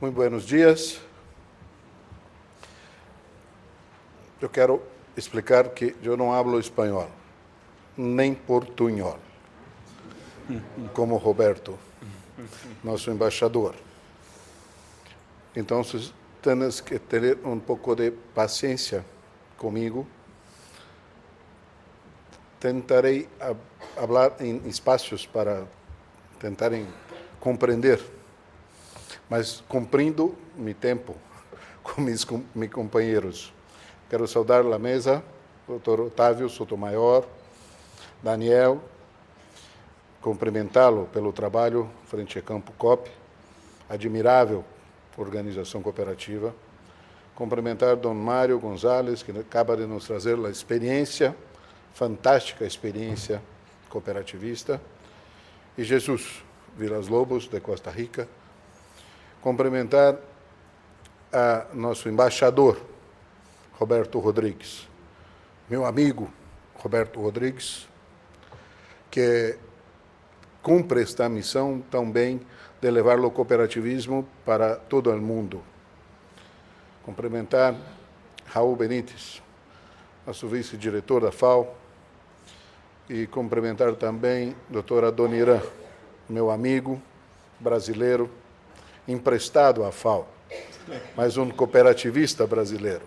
Muito buenos dias. Eu quero explicar que eu não hablo espanhol, nem portunhol, como Roberto, nosso embaixador. Então, tens que ter um pouco de paciência comigo. Tentarei falar em espaços para tentarem compreender, mas cumprindo meu tempo com meus companheiros. Quero saudar a mesa, Dr. Otávio Sotomayor, Daniel, cumprimentá-lo pelo trabalho frente a Campo COP, admirável organização cooperativa. Cumprimentar Dom Mário Gonzalez, que acaba de nos trazer a experiência, fantástica experiência cooperativista. E Jesus Vilas Lobos, de Costa Rica. Cumprimentar a nosso embaixador, Roberto Rodrigues, meu amigo Roberto Rodrigues, que cumpre esta missão também de levar o cooperativismo para todo o mundo. Cumprimentar Raul Benítez, nosso vice-diretor da FAO, e cumprimentar também a doutora Adoniran, meu amigo brasileiro, emprestado à FAO, mas um cooperativista brasileiro.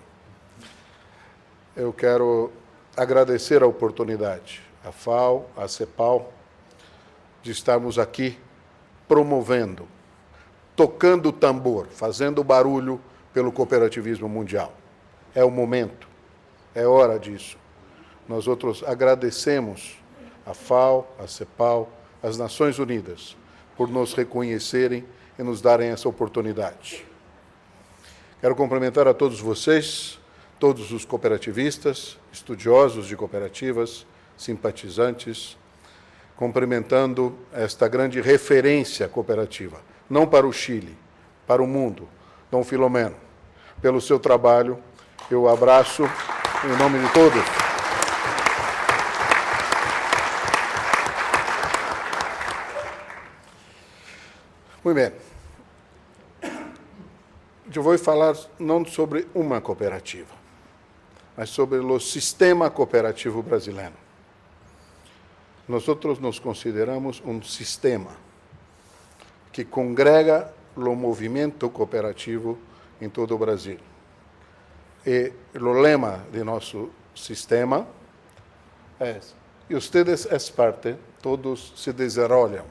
Eu quero agradecer a oportunidade, à FAO, à CEPAL, de estarmos aqui promovendo, tocando o tambor, fazendo barulho pelo cooperativismo mundial. É o momento, é hora disso. Nós outros agradecemos à FAO, à CEPAL, às Nações Unidas, por nos reconhecerem e nos darem essa oportunidade. Quero cumprimentar a todos vocês, todos os cooperativistas, estudiosos de cooperativas, simpatizantes, cumprimentando esta grande referência cooperativa, não para o Chile, para o mundo, Dom Filomeno. Pelo seu trabalho, eu o abraço em nome de todos. Muito bem. Eu vou falar não sobre uma cooperativa, mas sobre o sistema cooperativo brasileiro. Nós nos consideramos um sistema que congrega o movimento cooperativo em todo o Brasil. E o lema de nosso sistema é: e ustedes es parte, todos se desarrollam.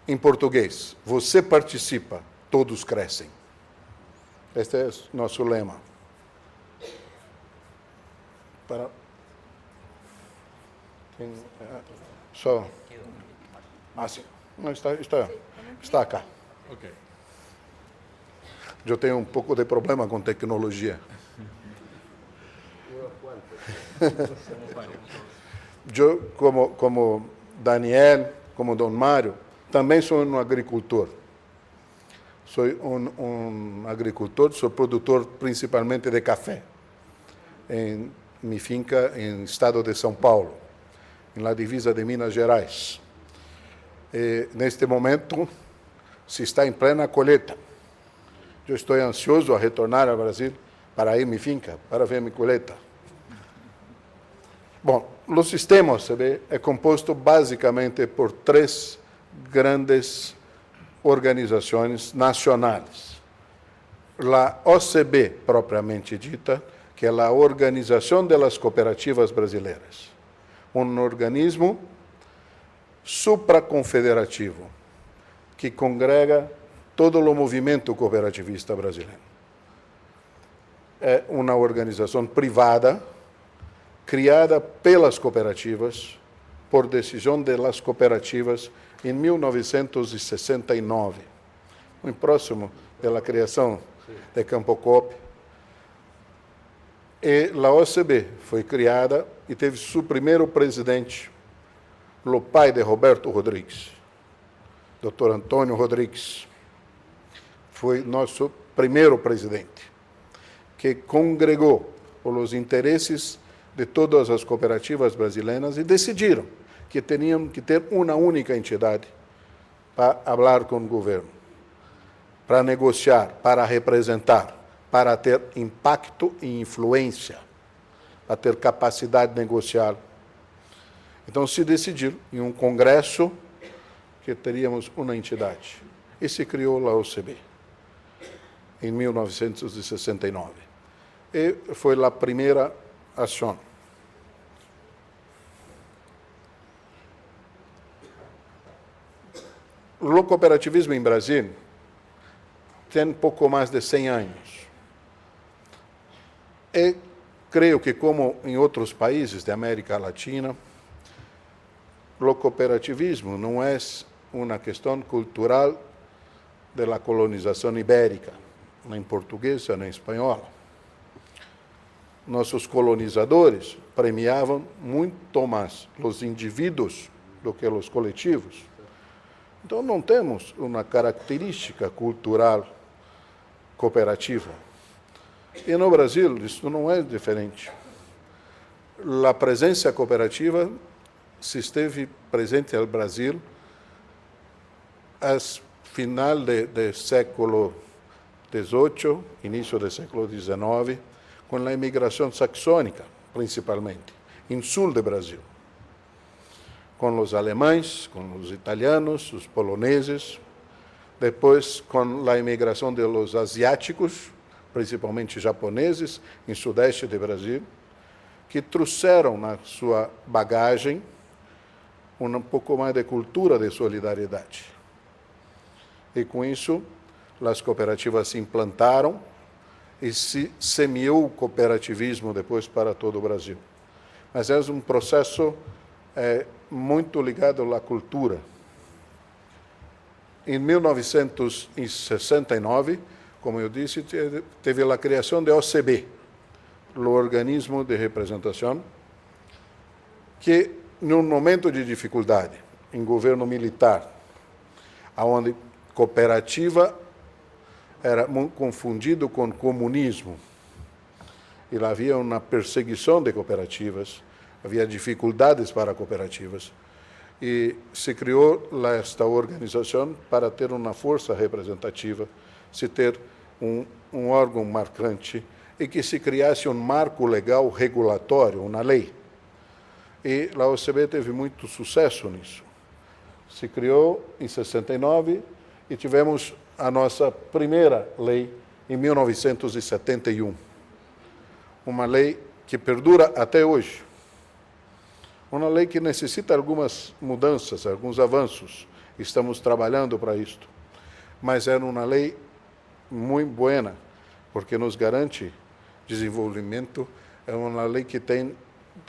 Em português, você participa, todos crescem. Este é o nosso lema. Só. Sim. Não, está cá. Ok. Eu tenho um pouco de problema com tecnologia. Eu, como Daniel, como Dom Mário, também sou um agricultor. Sou um agricultor, sou produtor principalmente de café, em minha finca em estado de São Paulo, na divisa de Minas Gerais. E, neste momento, se está em plena colheita. Eu estou ansioso a retornar ao Brasil para ir à minha finca, para ver minha colheita. Bom, o sistema OCB é composto basicamente por três grandes organizações nacionais. A OCB, propriamente dita, que é a Organização das Cooperativas Brasileiras. Um organismo supraconfederativo que congrega todo o movimento cooperativista brasileiro. É uma organização privada, criada pelas cooperativas, por decisão das cooperativas, em 1969, muito próximo da criação de Campo COP. E a OCB foi criada e teve seu primeiro presidente, o pai de Roberto Rodrigues, Dr. Antônio Rodrigues. Foi nosso primeiro presidente, que congregou os interesses de todas as cooperativas brasileiras e decidiram que tinham que ter uma única entidade para falar com o governo. para negociar, para representar, para ter impacto e influência, para ter capacidade de negociar. Então, se decidiu em um congresso que teríamos uma entidade. E se criou a OCB, em 1969. E foi a primeira ação. O cooperativismo em Brasil tem pouco mais de 100 anos. E creio que, como em outros países da América Latina, o cooperativismo não é uma questão cultural da colonização ibérica, nem portuguesa, nem espanhola. Nossos colonizadores premiavam muito mais os indivíduos do que os coletivos. Então, não temos uma característica cultural cooperativa. E no Brasil, isso não é diferente. A presença cooperativa se esteve presente no Brasil a final do século XVIII, início do século XIX, com a imigração saxônica, principalmente, em sul do Brasil, com os alemães, com os italianos, os poloneses, depois com a imigração dos asiáticos, principalmente japoneses, em sudeste do Brasil, que trouxeram na sua bagagem um pouco mais de cultura de solidariedade. E com isso, as cooperativas se implantaram e se semeou o cooperativismo depois para todo o Brasil. Mas é um processo muito ligado à cultura. Em 1969, como eu disse, teve a criação da OCB, o Organismo de Representação, que, num momento de dificuldade, em governo militar, onde cooperativa era confundido com comunismo, e havia uma perseguição de cooperativas, havia dificuldades para cooperativas, e se criou esta organização para ter uma força representativa, se ter um órgão marcante e que se criasse um marco legal regulatório, uma lei. E a OCB teve muito sucesso nisso. Se criou em 69 e tivemos a nossa primeira lei em 1971. Uma lei que perdura até hoje. Uma lei que necessita algumas mudanças, alguns avanços. Estamos trabalhando para isto. Mas era uma lei muito boa, porque nos garante desenvolvimento. É uma lei que tem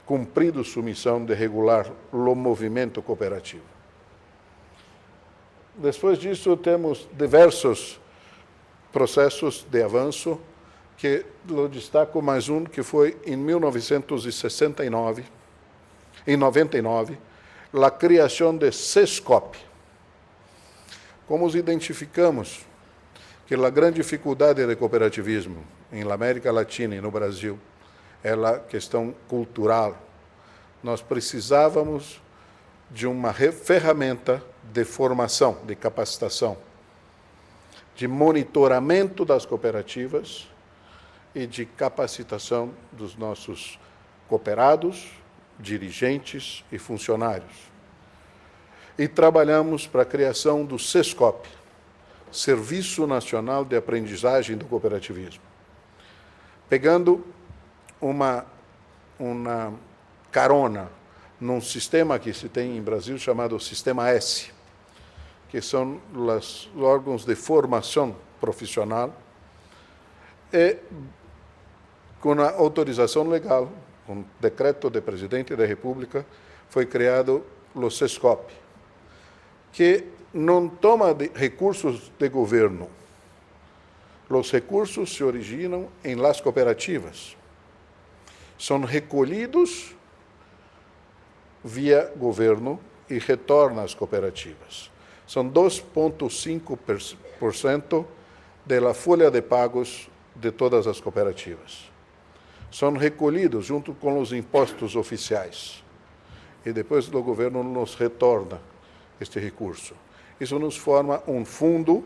cumprido sua missão de regular o movimento cooperativo. Depois disso, temos diversos processos de avanço, que eu destaco mais um, que foi em 1969, em 99, a criação de SESCOP. Como identificamos que a grande dificuldade do cooperativismo em América Latina e no Brasil é a questão cultural, nós precisávamos de uma ferramenta de formação, de capacitação, de monitoramento das cooperativas e de capacitação dos nossos cooperados, dirigentes e funcionários. E trabalhamos para a criação do SESCOP, Serviço Nacional de Aprendizagem do Cooperativismo, pegando uma carona num sistema que se tem em Brasil chamado Sistema S, que são os órgãos de formação profissional, e com a autorização legal, com decreto do presidente da República, foi criado o SESCOP, que não toma recursos de governo. Os recursos se originam em las cooperativas. São recolhidos via governo e retornam às cooperativas. São 2,5% da folha de pagos de todas as cooperativas. São recolhidos junto com os impostos oficiais. E depois o governo nos retorna este recurso. Isso nos forma um fundo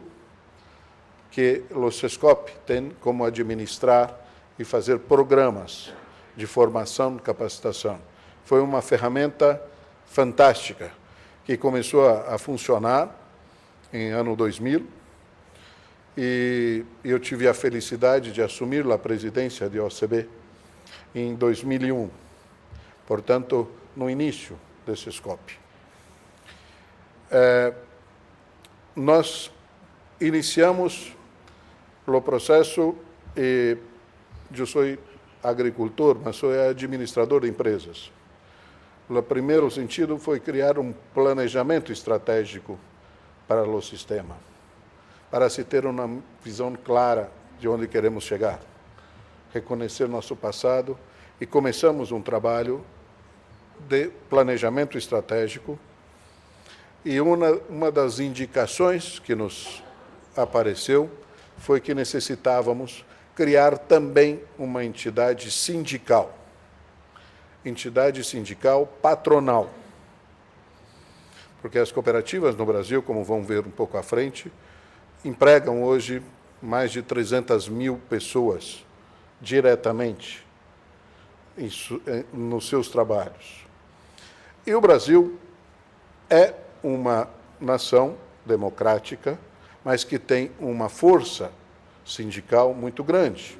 que os SESCOP têm como administrar e fazer programas de formação e capacitação. Foi uma ferramenta fantástica que começou a funcionar em ano 2000 e eu tive a felicidade de assumir a presidência da OCB em 2001, portanto, no início desse SESCOP. Nós iniciamos o processo, e eu sou agricultor, mas sou administrador de empresas. O primeiro sentido foi criar um planejamento estratégico para o sistema, para se ter uma visão clara de onde queremos chegar, reconhecer nosso passado, e começamos um trabalho de planejamento estratégico, e uma das indicações que nos apareceu foi que necessitávamos criar também uma entidade sindical patronal, porque as cooperativas no Brasil, como vão ver um pouco à frente, empregam hoje mais de 300 mil pessoas diretamente nos seus trabalhos. E o Brasil é uma nação democrática, mas que tem uma força sindical muito grande,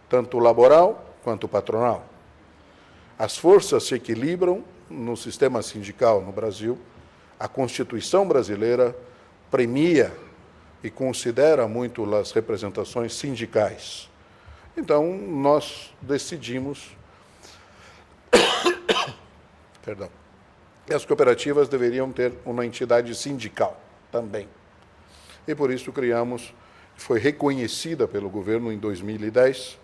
tanto laboral quanto patronal. As forças se equilibram no sistema sindical no Brasil. A Constituição brasileira premia e considera muito as representações sindicais. Então, nós decidimos perdão, que as cooperativas deveriam ter uma entidade sindical também. E por isso criamos, foi reconhecida pelo governo em 2010,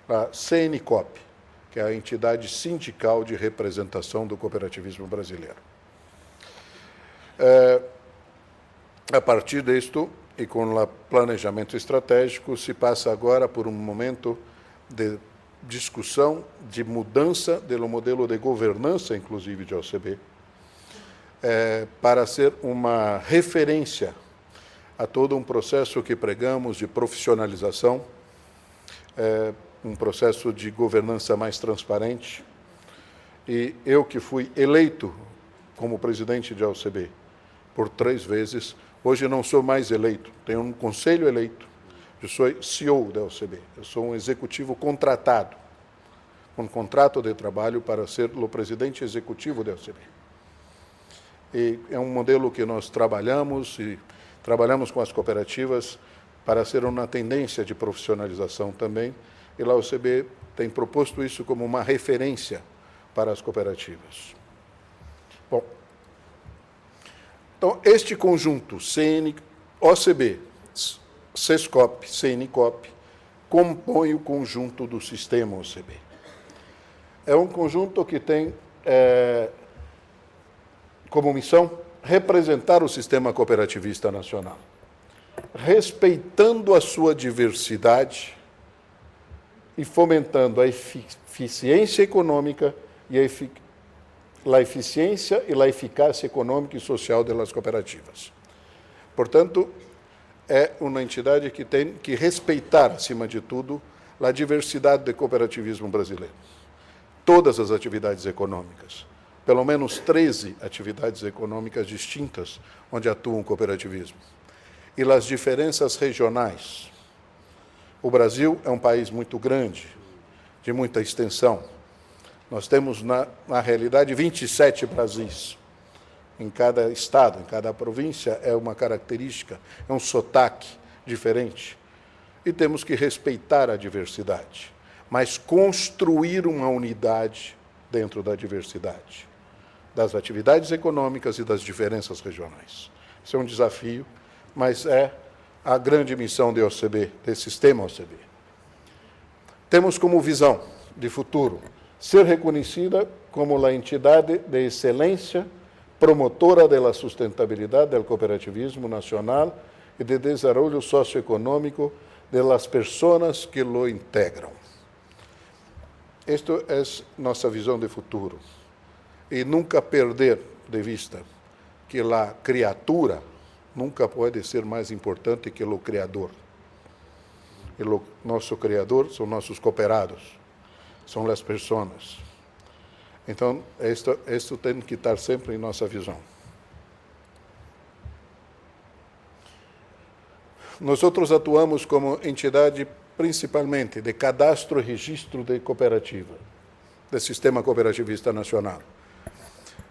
a CNCOP, que é a entidade sindical de representação do cooperativismo brasileiro. A partir disto, e com o planejamento estratégico, se passa agora por um momento de discussão de mudança do modelo de governança, inclusive, de OCB, para ser uma referência a todo um processo que pregamos de profissionalização, um processo de governança mais transparente. E eu, que fui eleito como presidente de OCB por 3 vezes, hoje não sou mais eleito, tenho um conselho eleito. Eu sou CEO da OCB, eu sou um executivo contratado, com contrato de trabalho para ser o presidente executivo da OCB. E é um modelo que nós trabalhamos, e trabalhamos com as cooperativas para ser uma tendência de profissionalização também, e a OCB tem proposto isso como uma referência para as cooperativas. Bom, então, este conjunto, OCB, SESCOP, CNCOP, compõe o conjunto do sistema OCB. É um conjunto que tem como missão representar o sistema cooperativista nacional, respeitando a sua diversidade e fomentando a eficiência econômica e a eficiência e a eficácia econômica e social das cooperativas. Portanto, é uma entidade que tem que respeitar, acima de tudo, a diversidade do cooperativismo brasileiro. Todas as atividades econômicas, pelo menos 13 atividades econômicas distintas onde atua o cooperativismo. E as diferenças regionais. O Brasil é um país muito grande, de muita extensão. Nós temos, na realidade, 27 Brasis. Em cada estado, em cada província, é uma característica, é um sotaque diferente. E temos que respeitar a diversidade, mas construir uma unidade dentro da diversidade, das atividades econômicas e das diferenças regionais. Isso é um desafio, mas é a grande missão do OCB, desse sistema OCB. Temos como visão de futuro ser reconhecida como a entidade de excelência promotora da sustentabilidade do cooperativismo nacional e de desenvolvimento socioeconômico das pessoas que lo integram. Esta é nossa visão de futuro. E nunca perder de vista que a criatura nunca pode ser mais importante que o criador. e o nosso criador são nossos cooperados, são as pessoas. Então, isto tem que estar sempre em nossa visão. Nós atuamos como entidade principalmente de cadastro e registro de cooperativa, do Sistema Cooperativista Nacional.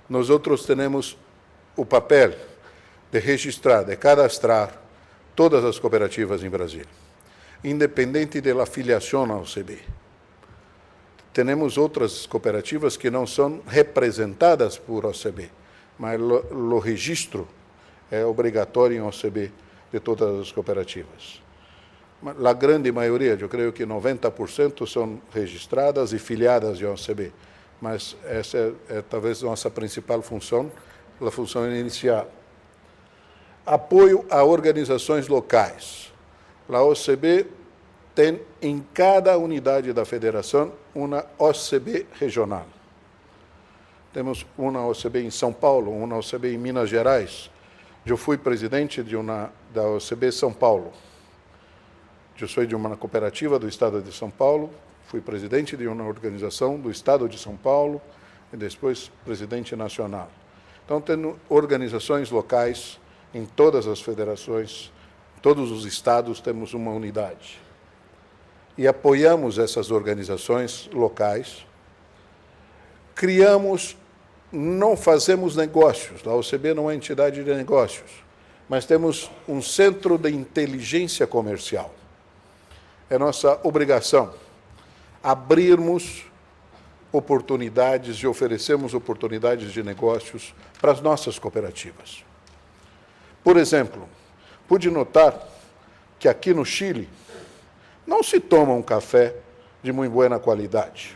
Nós temos o papel de registrar, de cadastrar todas as cooperativas em Brasília, independente da filiação à OCB. Temos outras cooperativas que não são representadas por OCB, mas o registro é obrigatório em OCB de todas as cooperativas. A grande maioria, eu creio que 90% são registradas e filiadas em OCB, mas essa é talvez nossa principal função, a função inicial. Apoio a organizações locais. A OCB tem em cada unidade da federação uma OCB regional. Temos uma OCB em São Paulo, uma OCB em Minas Gerais. Eu fui presidente da OCB São Paulo. Eu sou de uma cooperativa do Estado de São Paulo, fui presidente de uma organização do Estado de São Paulo e depois presidente nacional. Então, temos organizações locais em todas as federações, em todos os estados temos uma unidade. E apoiamos essas organizações locais, não fazemos negócios, a OCB não é entidade de negócios, mas temos um centro de inteligência comercial. É nossa obrigação abrirmos oportunidades e oferecermos oportunidades de negócios para as nossas cooperativas. Por exemplo, pude notar que aqui no Chile não se toma um café de muito boa qualidade.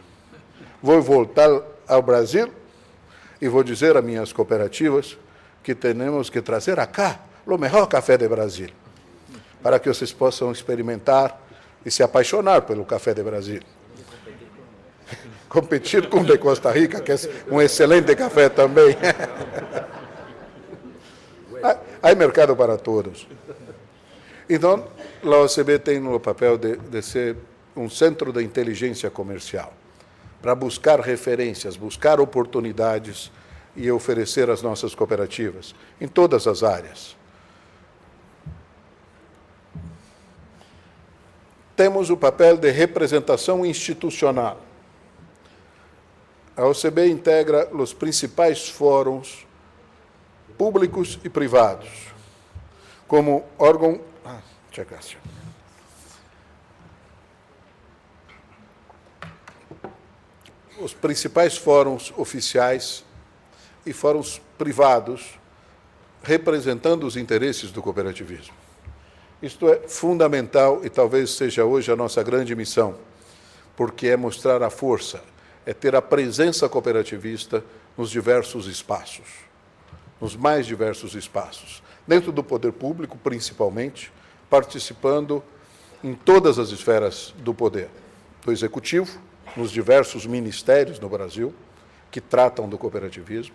Vou voltar ao Brasil e vou dizer a minhas cooperativas que temos que trazer acá o melhor café de Brasil, para que vocês possam experimentar e se apaixonar pelo café de Brasil. Competir com o de Costa Rica, que é um excelente café também. Há mercado para todos. Então, a OCB tem o papel de ser um centro de inteligência comercial, para buscar referências, buscar oportunidades e oferecer às nossas cooperativas, em todas as áreas. Temos o papel de representação institucional. A OCB integra os principais fóruns públicos e privados, como órgão... Os principais fóruns oficiais e fóruns privados representando os interesses do cooperativismo. Isto é fundamental e talvez seja hoje a nossa grande missão, porque é mostrar a força, é ter a presença cooperativista nos diversos espaços, nos mais diversos espaços, dentro do poder público, principalmente, participando em todas as esferas do poder, do executivo, nos diversos ministérios no Brasil, que tratam do cooperativismo,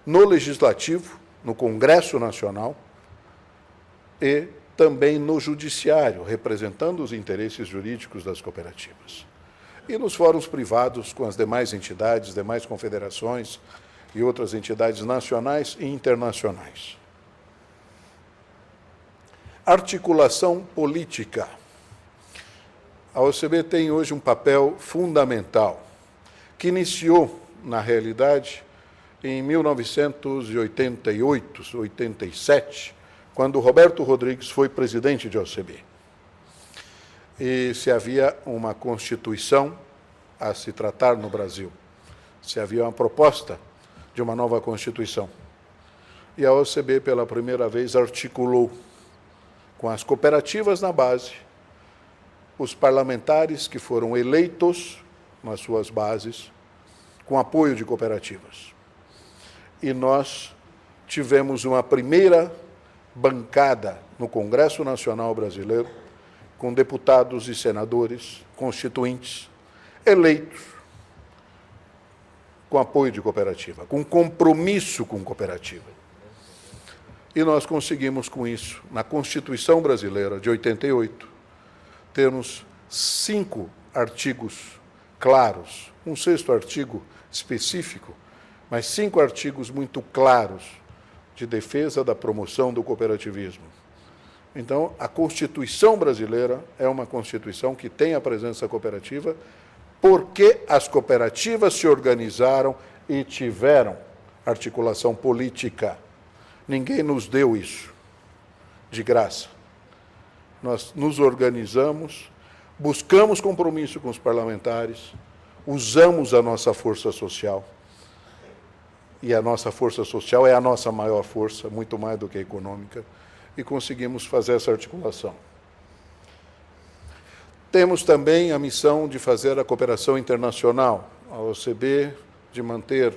no legislativo, no Congresso Nacional e também no judiciário, representando os interesses jurídicos das cooperativas. E nos fóruns privados, com as demais entidades, demais confederações e outras entidades nacionais e internacionais. Articulação política. A OCB tem hoje um papel fundamental, que iniciou, na realidade, em 1988, 87, quando Roberto Rodrigues foi presidente de OCB. E se havia uma Constituição a se tratar no Brasil, se havia uma proposta de uma nova Constituição. E a OCB, pela primeira vez, articulou com as cooperativas na base, os parlamentares que foram eleitos nas suas bases, com apoio de cooperativas. E nós tivemos uma primeira bancada no Congresso Nacional Brasileiro, com deputados e senadores constituintes eleitos com apoio de cooperativa, com compromisso com cooperativa. E nós conseguimos com isso, na Constituição Brasileira de 88, termos 5 artigos claros, um 6º artigo específico, mas 5 artigos muito claros de defesa da promoção do cooperativismo. Então, a Constituição brasileira é uma Constituição que tem a presença cooperativa porque as cooperativas se organizaram e tiveram articulação política. Ninguém nos deu isso de graça. Nós nos organizamos, buscamos compromisso com os parlamentares, usamos a nossa força social, e a nossa força social é a nossa maior força, muito mais do que a econômica, e conseguimos fazer essa articulação. Temos também a missão de fazer a cooperação internacional, a OCB, de manter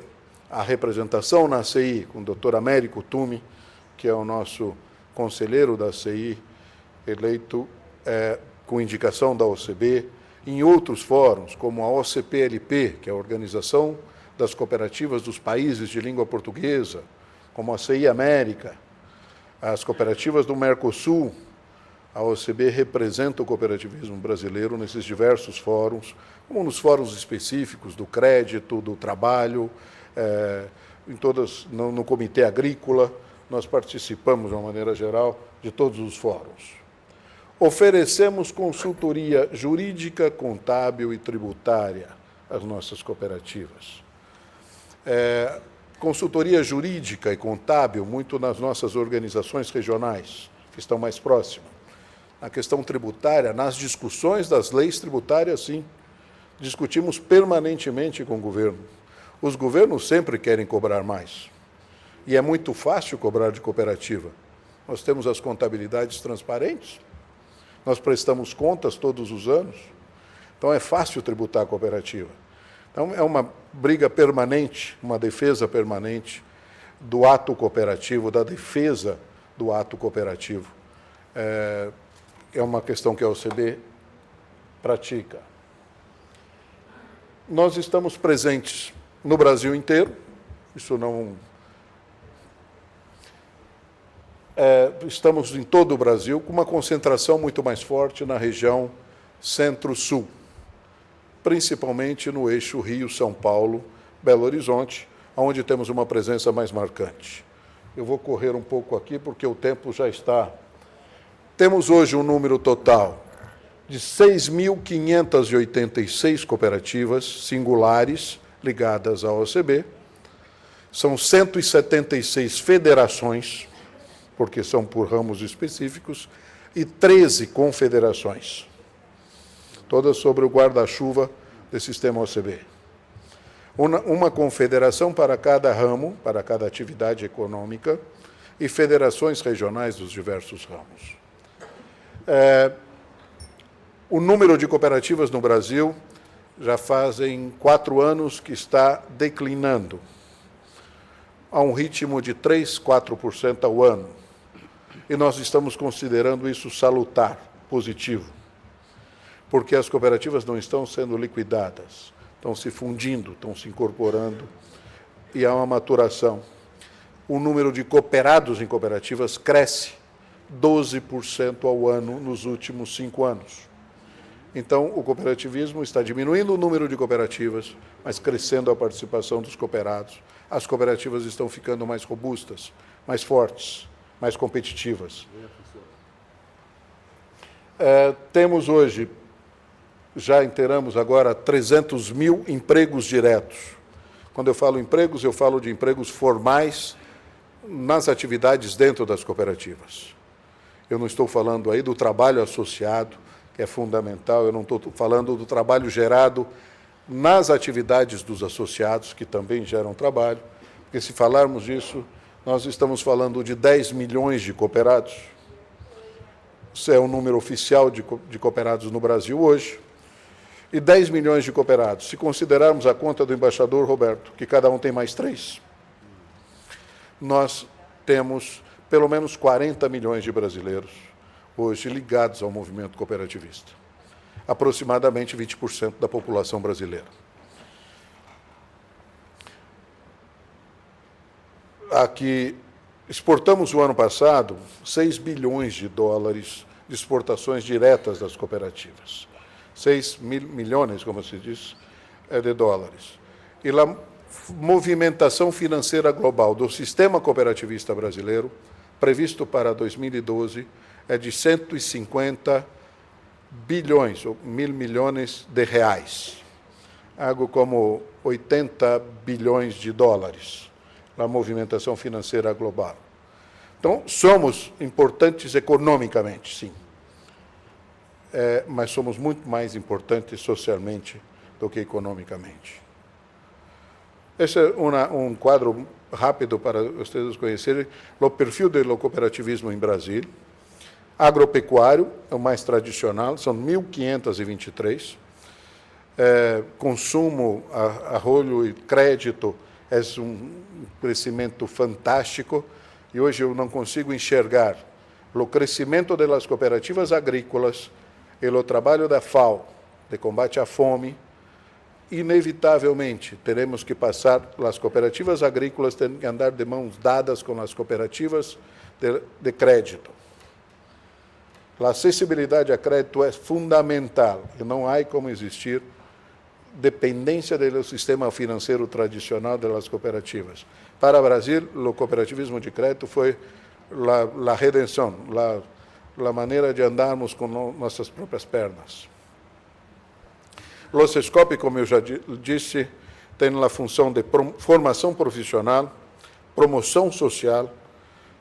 a representação na CI, com o Dr. Américo Tumi, que é o nosso conselheiro da CI, eleito com indicação da OCB, em outros fóruns, como a OCPLP, que é a Organização das Cooperativas dos Países de Língua Portuguesa, como a CI América, as cooperativas do Mercosul. A OCB representa o cooperativismo brasileiro nesses diversos fóruns, como nos fóruns específicos do crédito, do trabalho, no Comitê Agrícola. Nós participamos, de uma maneira geral, de todos os fóruns. Oferecemos consultoria jurídica, contábil e tributária às nossas cooperativas. Consultoria jurídica e contábil, muito nas nossas organizações regionais, que estão mais próximas. A questão tributária, nas discussões das leis tributárias, sim. Discutimos permanentemente com o governo. Os governos sempre querem cobrar mais. E é muito fácil cobrar de cooperativa. Nós temos as contabilidades transparentes, nós prestamos contas todos os anos, então é fácil tributar a cooperativa. Então é uma briga permanente, uma defesa permanente do ato cooperativo, da defesa do ato cooperativo. É uma questão que a OCB pratica. Nós estamos presentes no Brasil inteiro, isso não... estamos em todo o Brasil, com uma concentração muito mais forte na região centro-sul, principalmente no eixo Rio-São Paulo, Belo Horizonte, onde temos uma presença mais marcante. Eu vou correr um pouco aqui, porque o tempo já está... Temos hoje um número total de 6.586 cooperativas singulares ligadas à OCB, são 176 federações, porque são por ramos específicos, e 13 confederações, todas sobre o guarda-chuva desse sistema OCB. Uma confederação para cada ramo, para cada atividade econômica, e federações regionais dos diversos ramos. O número de cooperativas no Brasil já fazem 4 anos que está declinando, a um ritmo de 3%, 4% ao ano. E nós estamos considerando isso salutar, positivo, porque as cooperativas não estão sendo liquidadas, estão se fundindo, estão se incorporando, e há uma maturação. O número de cooperados em cooperativas cresce 12% ao ano nos últimos 5 anos. Então, o cooperativismo está diminuindo o número de cooperativas, mas crescendo a participação dos cooperados. As cooperativas estão ficando mais robustas, mais fortes, mais competitivas. Temos hoje, já inteiramos agora, 300 mil empregos diretos. Quando eu falo empregos, eu falo de empregos formais nas atividades dentro das cooperativas. Eu não estou falando aí do trabalho associado, que é fundamental, eu não estou falando do trabalho gerado nas atividades dos associados, que também geram trabalho, porque se falarmos disso, nós estamos falando de 10 milhões de cooperados. Isso é o número oficial de cooperados no Brasil hoje. E 10 milhões de cooperados, se considerarmos a conta do embaixador Roberto, que cada um tem mais 3, nós temos pelo menos 40 milhões de brasileiros hoje ligados ao movimento cooperativista. Aproximadamente 20% da população brasileira. Aqui, exportamos o ano passado 6 bilhões de dólares de exportações diretas das cooperativas. 6 mil milhões, como se diz, de dólares. E a movimentação financeira global do sistema cooperativista brasileiro, previsto para 2012, é de 150 bilhões, ou mil milhões de reais. Algo como 80 bilhões de dólares, a movimentação financeira global. Então, somos importantes economicamente, sim. Mas somos muito mais importantes socialmente do que economicamente. Esse é um quadro rápido para vocês conhecerem o perfil do cooperativismo em Brasil. Agropecuário é o mais tradicional, são 1.523. Consumo, arroio e crédito é um crescimento fantástico, e hoje eu não consigo enxergar o crescimento das cooperativas agrícolas e o trabalho da FAO de combate à fome. Inevitavelmente, teremos que passar, as cooperativas agrícolas têm que andar de mãos dadas com as cooperativas de crédito. A acessibilidade a crédito é fundamental, e não há como existir dependência do sistema financeiro tradicional das cooperativas. Para o Brasil, o cooperativismo de crédito foi a redenção, a maneira de andarmos com nossas próprias pernas. O SESCOP, como eu já disse, tem a função de formação profissional, promoção social,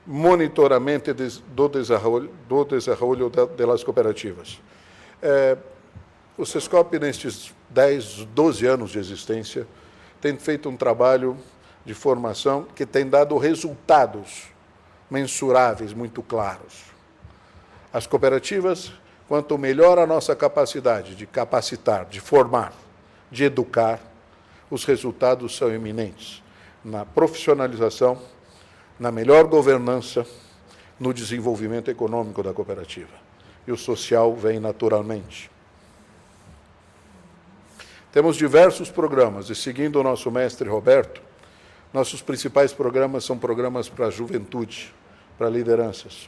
monitoramento do desenvolvimento das cooperativas. O SESCOP, nestes 10, 12 anos de existência, tem feito um trabalho de formação que tem dado resultados mensuráveis muito claros. As cooperativas, quanto melhor a nossa capacidade de capacitar, de formar, de educar, os resultados são eminentes na profissionalização, na melhor governança, no desenvolvimento econômico da cooperativa. E o social vem naturalmente. Temos diversos programas, e seguindo o nosso mestre Roberto, nossos principais programas são programas para a juventude, para lideranças.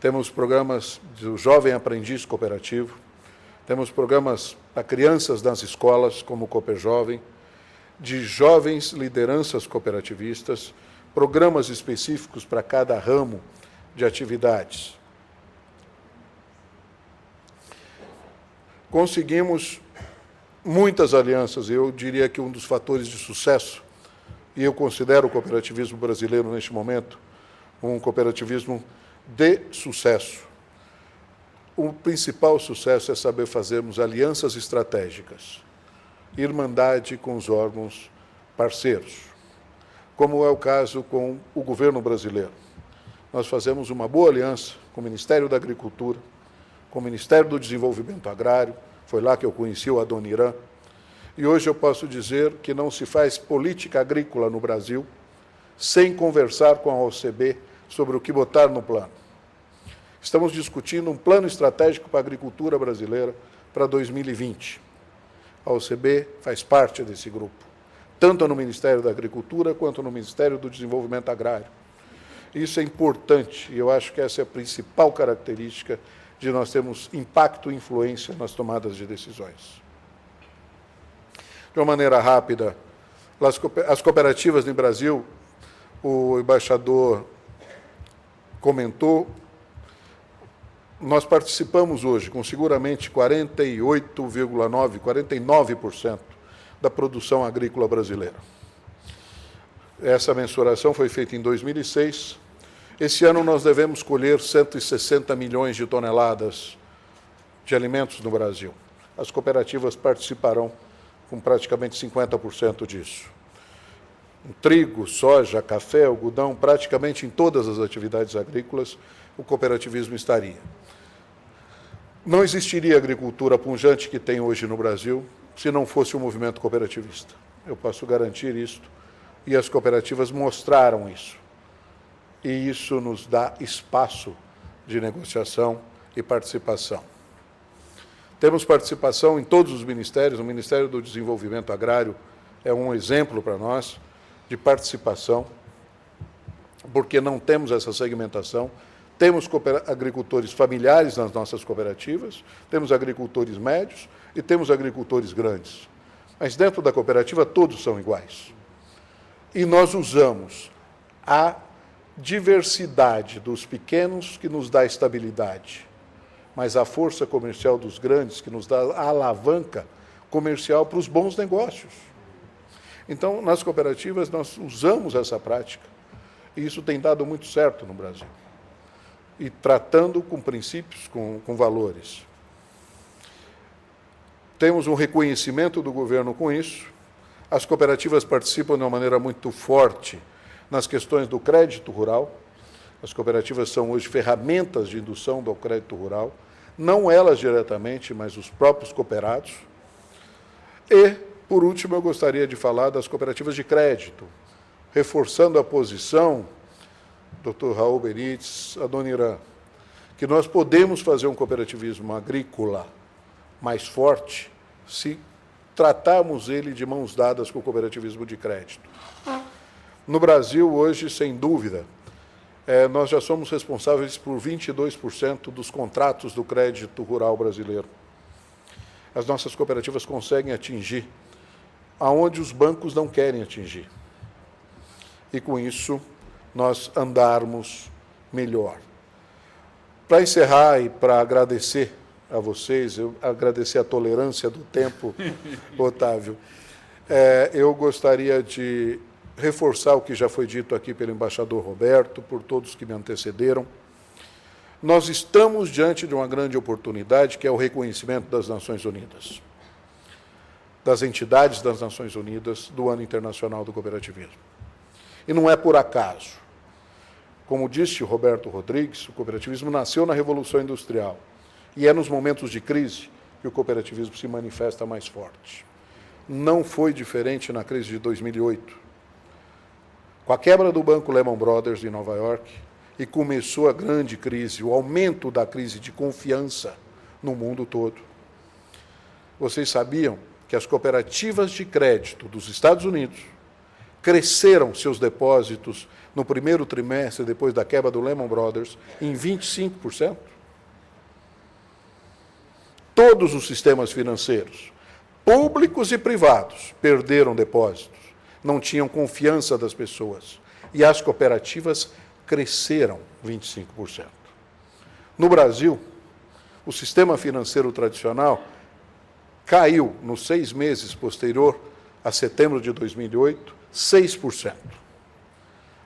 Temos programas do Jovem Aprendiz Cooperativo, temos programas para crianças nas escolas, como o Cooper Jovem, de jovens lideranças cooperativistas, programas específicos para cada ramo de atividades. Conseguimos muitas alianças, eu diria que um dos fatores de sucesso, e eu considero o cooperativismo brasileiro, neste momento, um cooperativismo de sucesso. O principal sucesso é saber fazermos alianças estratégicas, irmandade com os órgãos parceiros, como é o caso com o governo brasileiro. Nós fazemos uma boa aliança com o Ministério da Agricultura, com o Ministério do Desenvolvimento Agrário, foi lá que eu conheci o Adoniran, e hoje eu posso dizer que não se faz política agrícola no Brasil sem conversar com a OCB sobre o que botar no plano. Estamos discutindo um plano estratégico para a agricultura brasileira para 2020. A OCB faz parte desse grupo, tanto no Ministério da Agricultura quanto no Ministério do Desenvolvimento Agrário. Isso é importante, e eu acho que essa é a principal característica de nós termos impacto e influência nas tomadas de decisões. De uma maneira rápida, as cooperativas no Brasil, o embaixador comentou, nós participamos hoje com seguramente 49% da produção agrícola brasileira. Essa mensuração foi feita em 2006. Esse ano nós devemos colher 160 milhões de toneladas de alimentos no Brasil. As cooperativas participarão com praticamente 50% disso. Trigo, soja, café, algodão, praticamente em todas as atividades agrícolas, o cooperativismo estaria. Não existiria a agricultura pujante que tem hoje no Brasil se não fosse o movimento cooperativista. Eu posso garantir isto, e as cooperativas mostraram isso. E isso nos dá espaço de negociação e participação. Temos participação em todos os ministérios, o Ministério do Desenvolvimento Agrário é um exemplo para nós de participação, porque não temos essa segmentação, Temos agricultores familiares nas nossas cooperativas, temos agricultores médios e temos agricultores grandes. Mas dentro da cooperativa todos são iguais. E nós usamos a diversidade dos pequenos que nos dá estabilidade, mas a força comercial dos grandes que nos dá a alavanca comercial para os bons negócios. Então, nas cooperativas, nós usamos essa prática e isso tem dado muito certo no Brasil. E tratando com princípios, com valores. Temos um reconhecimento do governo com isso. As cooperativas participam de uma maneira muito forte nas questões do crédito rural. As cooperativas são hoje ferramentas de indução do crédito rural, não elas diretamente, mas os próprios cooperados. E, por último, eu gostaria de falar das cooperativas de crédito, reforçando a posição, Dr. Raul Benítez, Adoniran, que nós podemos fazer um cooperativismo agrícola mais forte se tratarmos ele de mãos dadas com o cooperativismo de crédito. No Brasil, hoje, sem dúvida, nós já somos responsáveis por 22% dos contratos do crédito rural brasileiro. As nossas cooperativas conseguem atingir aonde os bancos não querem atingir. E, com isso, nós andarmos melhor. Para encerrar e para agradecer a vocês, agradecer a tolerância do tempo, Otávio, eu gostaria de reforçar o que já foi dito aqui pelo embaixador Roberto, por todos que me antecederam. Nós estamos diante de uma grande oportunidade, que é o reconhecimento das Nações Unidas, das entidades das Nações Unidas, do Ano Internacional do Cooperativismo. E não é por acaso. Como disse o Roberto Rodrigues, o cooperativismo nasceu na Revolução Industrial e é nos momentos de crise que o cooperativismo se manifesta mais forte. Não foi diferente na crise de 2008. Com a quebra do banco Lehman Brothers em Nova York, e começou a grande crise, o aumento da crise de confiança no mundo todo. Vocês sabiam que as cooperativas de crédito dos Estados Unidos cresceram seus depósitos no primeiro trimestre, depois da quebra do Lehman Brothers, em 25%? Todos os sistemas financeiros, públicos e privados, perderam depósitos, não tinham confiança das pessoas. E as cooperativas cresceram 25%. No Brasil, o sistema financeiro tradicional caiu, nos 6 meses posterior a setembro de 2008, 6%.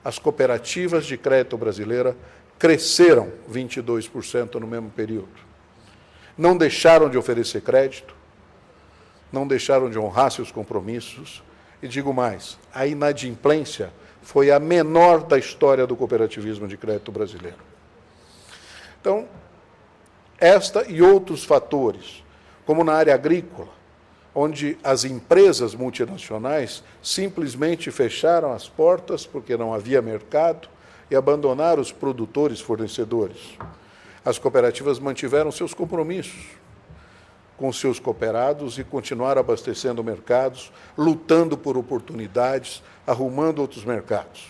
As cooperativas de crédito brasileira cresceram 22% no mesmo período. Não deixaram de oferecer crédito, não deixaram de honrar seus compromissos, e digo mais, a inadimplência foi a menor da história do cooperativismo de crédito brasileiro. Então, esta e outros fatores, como na área agrícola, onde as empresas multinacionais simplesmente fecharam as portas porque não havia mercado e abandonaram os produtores fornecedores. As cooperativas mantiveram seus compromissos com seus cooperados e continuaram abastecendo mercados, lutando por oportunidades, arrumando outros mercados.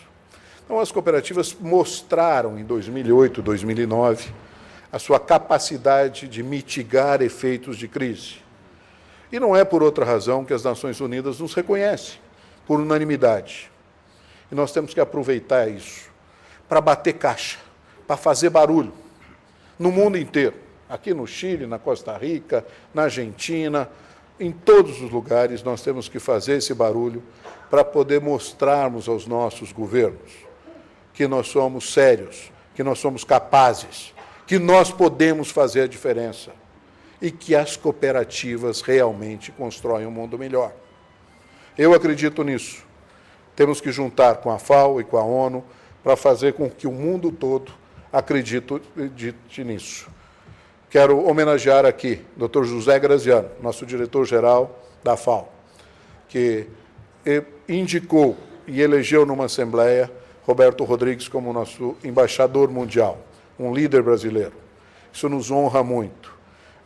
Então, as cooperativas mostraram em 2008, 2009, a sua capacidade de mitigar efeitos de crise. E não é por outra razão que as Nações Unidas nos reconhecem, por unanimidade. E nós temos que aproveitar isso para bater caixa, para fazer barulho no mundo inteiro. Aqui no Chile, na Costa Rica, na Argentina, em todos os lugares nós temos que fazer esse barulho para poder mostrarmos aos nossos governos que nós somos sérios, que nós somos capazes, que nós podemos fazer a diferença e que as cooperativas realmente constroem um mundo melhor. Eu acredito nisso. Temos que juntar com a FAO e com a ONU para fazer com que o mundo todo acredite nisso. Quero homenagear aqui o Dr. José Graziano, nosso diretor-geral da FAO, que indicou e elegeu numa assembleia Roberto Rodrigues como nosso embaixador mundial, um líder brasileiro. Isso nos honra muito.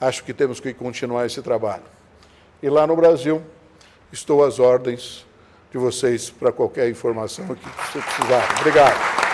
Acho que temos que continuar esse trabalho. E lá no Brasil, estou às ordens de vocês para qualquer informação que você precisar. Obrigado.